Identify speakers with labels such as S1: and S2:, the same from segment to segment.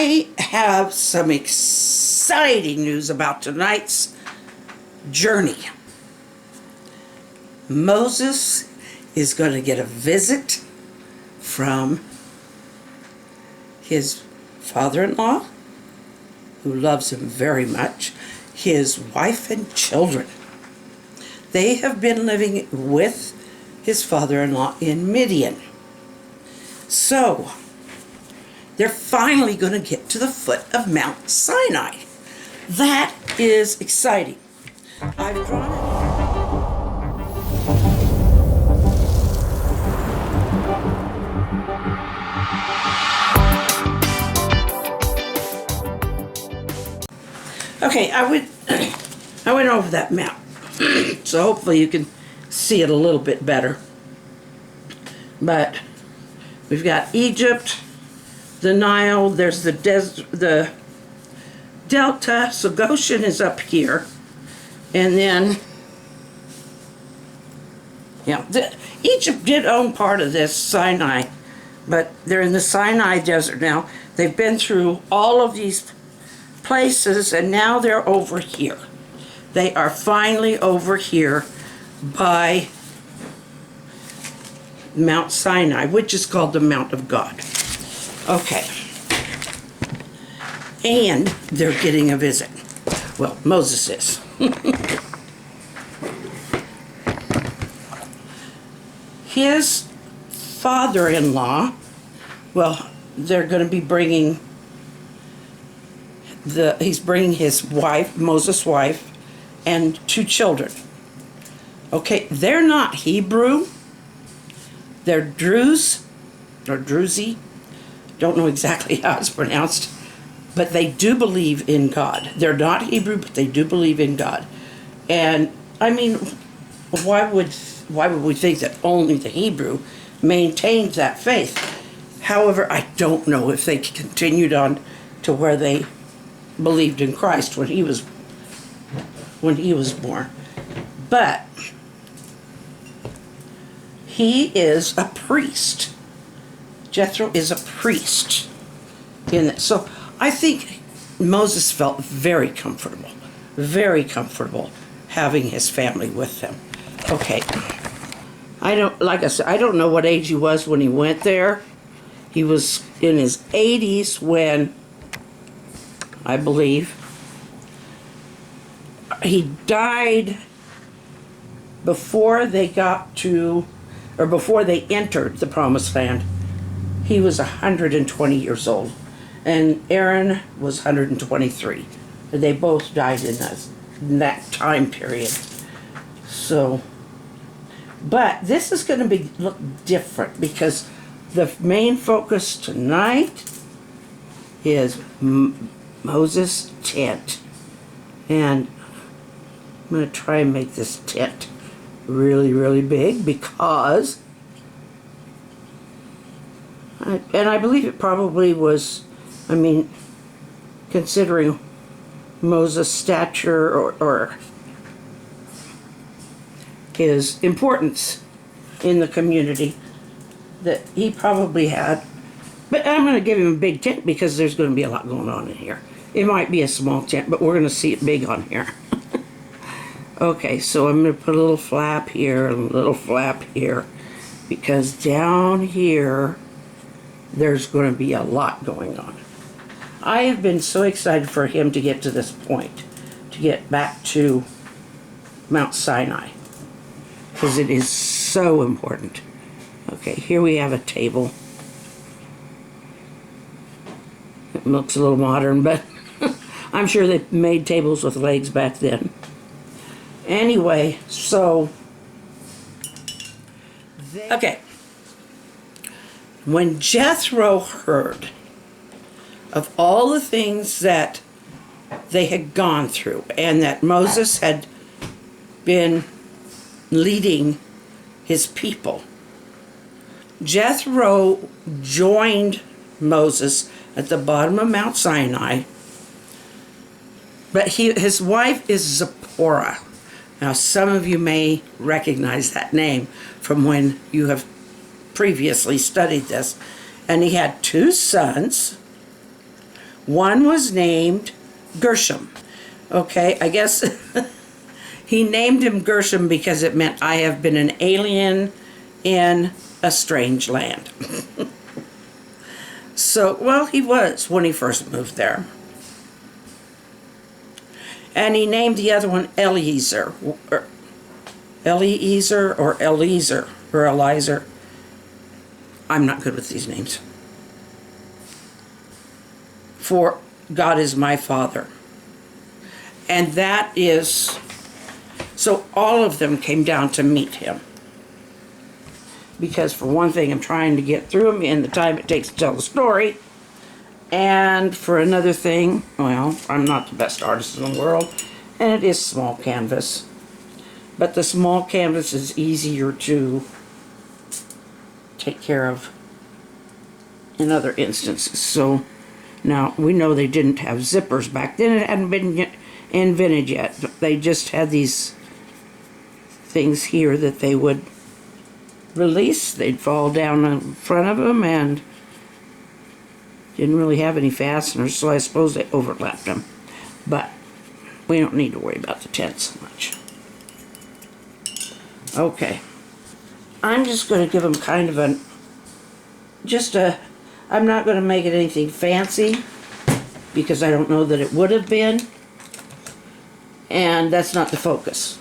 S1: I have some exciting news about tonight's journey. Moses is going to get a visit from his father-in-law, who loves him very much, his wife and children. They have been living with his father-in-law in Midian. So, they're finally going to get to the foot of Mount Sinai. That is exciting. I've drawn it. Okay, I went over that map, so hopefully you can see it a little bit better. But we've got Egypt, the Nile, there's the delta, so Goshen is up here, and then, yeah, Egypt did own part of this Sinai, but they're in the Sinai desert now. They've been through all of these places, and now they're over here. They are finally over here by Mount Sinai, which is called the Mount of God. Okay. And they're getting a visit. Well, Moses is. His father-in-law, well, they're going to be bringing he's bringing his wife, Moses' wife, and 2 children. Okay, they're not Hebrew. They're Druze, or Druzy. Don't know exactly how it's pronounced, but they do believe in God. They're not Hebrew, but they do believe in God. And, I mean, why would we think that only the Hebrew maintained that faith? However, I don't know if they continued on to where they believed in Christ when he was born. But he is a priest. Jethro is a priest in it. So I think Moses felt very comfortable having his family with them. Okay. Like I said, I don't know what age he was when he went there. He was in his 80s when, I believe, he died before they before they entered the Promised Land. He was 120 years old, and Aaron was 123. They both died in that time period. So, but this is going to look different, because the main focus tonight is Moses' tent. And I'm going to try and make this tent really, really big, because, and I believe it probably was, I mean, considering Moses' stature or his importance in the community, that he probably had. But I'm going to give him a big tent because there's going to be a lot going on in here. It might be a small tent, but we're going to see it big on here. Okay, so I'm going to put a little flap here and a little flap here, because down here there's going to be a lot going on. I have been so excited for him to get to this point, to get back to Mount Sinai, because it is so important. Okay, here we have a table. It looks a little modern, but I'm sure they made tables with legs back then. Anyway, so, okay. When Jethro heard of all the things that they had gone through, and that Moses had been leading his people, Jethro joined Moses at the bottom of Mount Sinai, but his wife is Zipporah. Now, some of you may recognize that name from when you have previously studied this. And he had 2 sons, One was named Gershom. Okay, I guess he named him Gershom because it meant I have been an alien in a strange land. So, well, he was when he first moved there. And he named the other one Eliezer, or Eliezer, or Eliezer, or Elizer. I'm not good with these names. For God is my Father. And that is, so all of them came down to meet him. Because for one thing, I'm trying to get through them in the time it takes to tell the story. And for another thing, well, I'm not the best artist in the world, and it is small canvas. But the small canvas is easier to take care of in other instances. So now we know they didn't have zippers back then. It hadn't been invented yet. They just had these things here that they would release. They'd fall down in front of them and didn't really have any fasteners, so I suppose they overlapped them. But we don't need to worry about the tent so much. Okay. I'm just going to give them kind of I'm not going to make it anything fancy because I don't know that it would have been. And that's not the focus.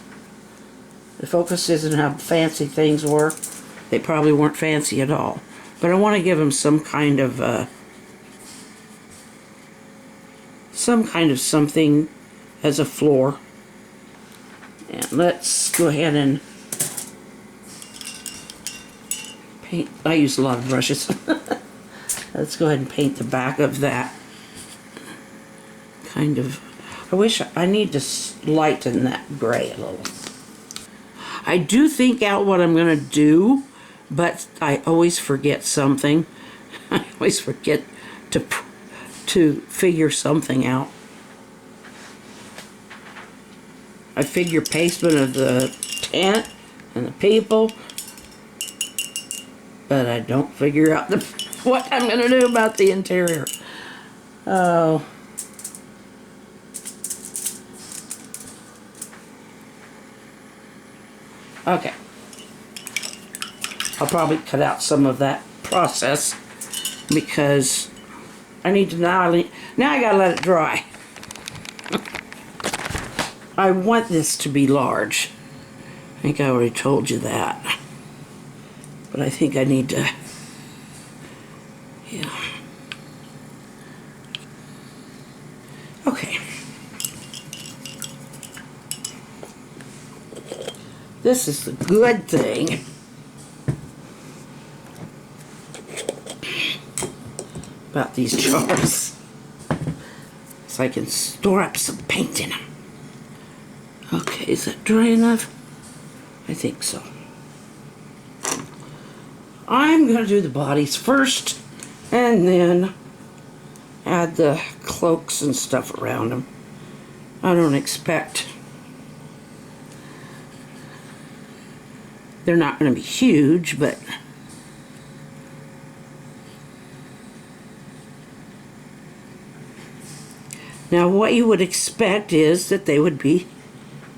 S1: The focus isn't how fancy things were. They probably weren't fancy at all. But I want to give them some kind of something as a floor. And let's go ahead and paint. I use a lot of brushes. Let's go ahead and paint the back of that. Kind of, I need to lighten that gray a little. I do think out what I'm going to do, but I always forget something. I always forget to figure something out. I figure placement of the tent and the people, but I don't figure out what I'm going to do about the interior. Oh. Okay. I'll probably cut out some of that process because I need to now I gotta let it dry. I want this to be large. I think I already told you that. But I think I need to, yeah. Okay. This is the good thing about these jars. So I can store up some paint in them. Okay, is that dry enough? I think so. I'm going to do the bodies first and then add the cloaks and stuff around them. I don't expect they're not going to be huge, but now what you would expect is that they would be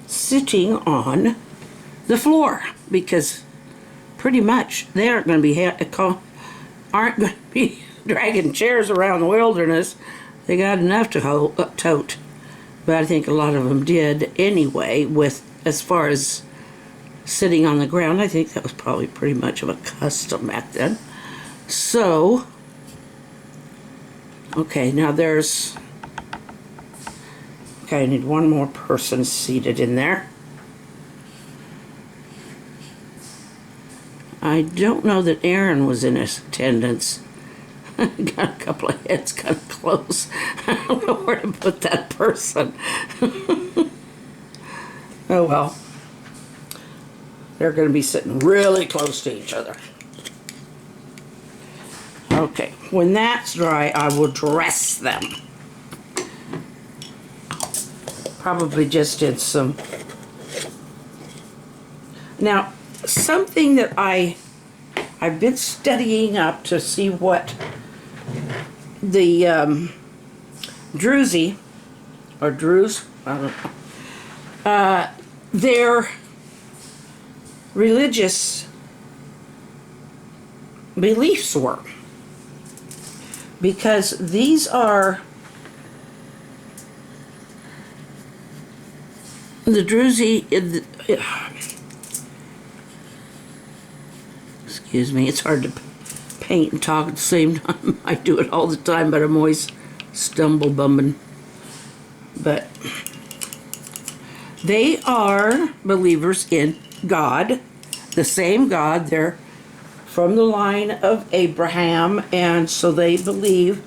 S1: sitting on the floor, because pretty much they aren't going to be dragging chairs around the wilderness. They got enough to tote, but I think a lot of them did anyway. With as far as sitting on the ground, I think that was probably pretty much of a custom back then. So, okay, now there's, okay, I need one more person seated in there. I don't know that Aaron was in attendance. Got a couple of heads kind of close. I don't know where to put that person. Oh well. They're going to be sitting really close to each other. Okay, when that's dry, I will dress them. Probably just did some. Now, something that I've been studying up to see what the Druzy, or Druze, I don't know, their religious beliefs were. Because these are the Druzy, excuse me, it's hard to paint and talk at the same time. I do it all the time, but I'm always stumble bumming. But they are believers in God, the same God. They're from the line of Abraham, and so they believe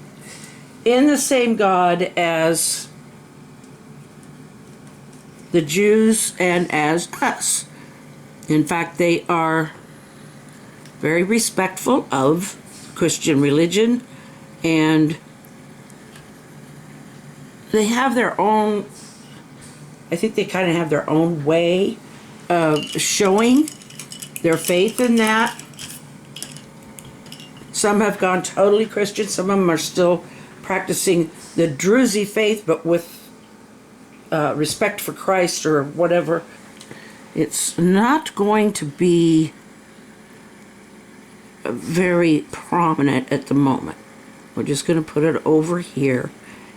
S1: in the same God as the Jews and as us. In fact, they are very respectful of Christian religion, and they have their own, I think they kind of have their own way of showing their faith in that. Some have gone totally Christian. Some of them are still practicing the Druzy faith, but with respect for Christ or whatever. It's not going to be very prominent at the moment. We're just going to put it over here.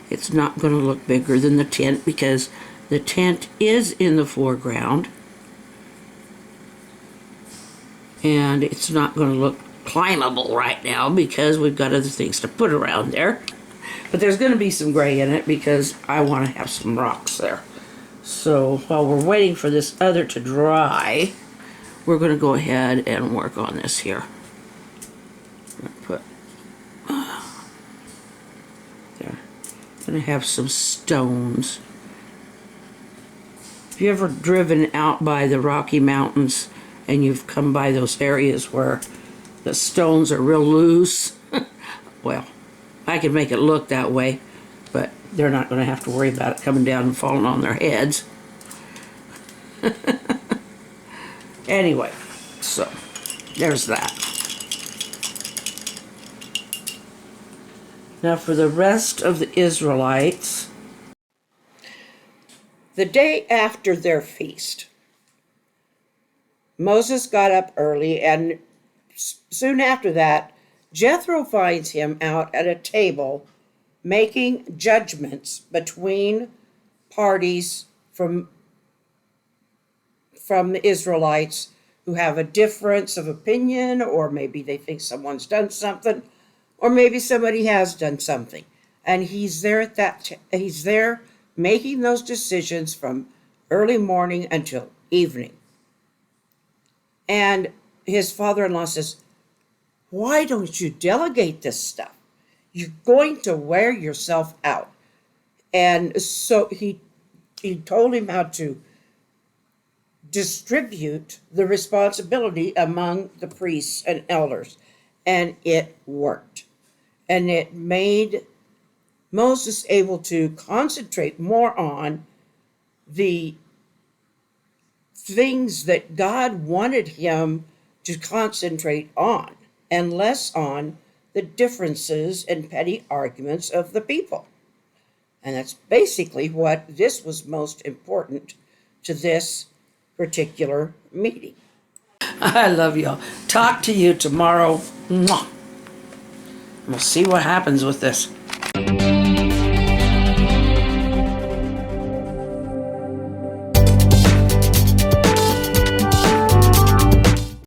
S1: It's not going to look bigger than the tent because the tent is in the foreground. And it's not going to look climbable right now because we've got other things to put around there. But there's going to be some gray in it because I want to have some rocks there. So while we're waiting for this other to dry, we're going to go ahead and work on this here. Put there. I'm going to have some stones. Have you ever driven out by the Rocky Mountains and you've come by those areas where the stones are real loose? Well, I can make it look that way, but they're not going to have to worry about it coming down and falling on their heads. Anyway, so there's that. Now for the rest of the Israelites, the day after their feast, Moses got up early, and soon after that, Jethro finds him out at a table making judgments between parties from the Israelites who have a difference of opinion, or maybe they think someone's done something, or maybe somebody has done something. And he's there at he's there making those decisions from early morning until evening. And his father-in-law says, "Why don't you delegate this stuff? You're going to wear yourself out." And so he told him how to distribute the responsibility among the priests and elders. And it worked. And it made Moses able to concentrate more on the things that God wanted him to concentrate on, and less on the differences and petty arguments of the people. And that's basically what this was most important to this particular meeting. I love y'all. Talk to you tomorrow. Mwah. We'll see what happens with this.